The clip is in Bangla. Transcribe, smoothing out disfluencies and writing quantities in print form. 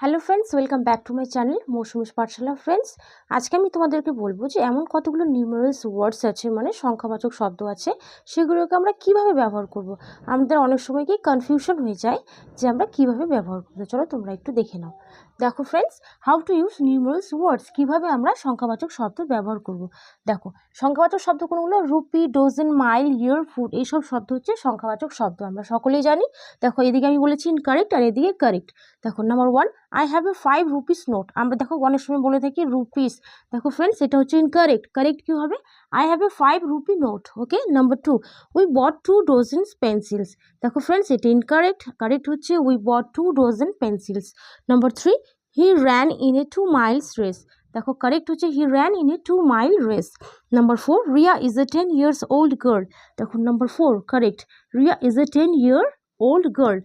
Hello friends, welcome back to my channel Mousumi's Pathshala. Friends, আজকে আমি তোমাদেরকে বলবো যে এমন কতগুলো নিউমেরালস ওয়ার্ডস আছে, মানে সংখ্যাবাচক শব্দ আছে, সেগুলোকে আমরা কিভাবে ব্যবহার করব। আমাদের অনেক সময় কি কনফিউশন হয়ে যায় যে আমরা কিভাবে ব্যবহার করবো। চলো তোমরা একটু দেখে নাও। দেখো friends, how to use numerals words, কীভাবে আমরা সংখ্যাবাচক শব্দ ব্যবহার করব। দেখো, সংখ্যাবাচক শব্দ কোনগুলো? রুপি, ডজন, মাইল, ইয়ার, ফুট, এইসব শব্দ হচ্ছে সংখ্যাবাচক শব্দ, আমরা সকলেই জানি। দেখো, এদিকে আমি বলেছি ইনকারেক্ট আর এদিকে কারেক্ট। দেখো, number 1, I have a 5 rupees note. আমরা দেখো অনেক সময় বলে থাকি রুপিস। দেখো ফ্রেন্ডস, এটা হচ্ছে ইনকারেক্ট। কারেক্ট কী হবে? I have a 5 rupee note. Okay. Number 2, we bot 2 dozens pencils. দেখো ফ্রেন্ডস, এটা ইনকারেক্ট। কারেক্ট হচ্ছে we bot 2 dozen pencils. Number 3, he ran in a 2 Miles race. দেখো কারেক্ট হচ্ছে he ran in a 2 mile race. Number 4, Riya is a 10 years old girl। দেখো number 4 correct, Riya is a 10 year old girl.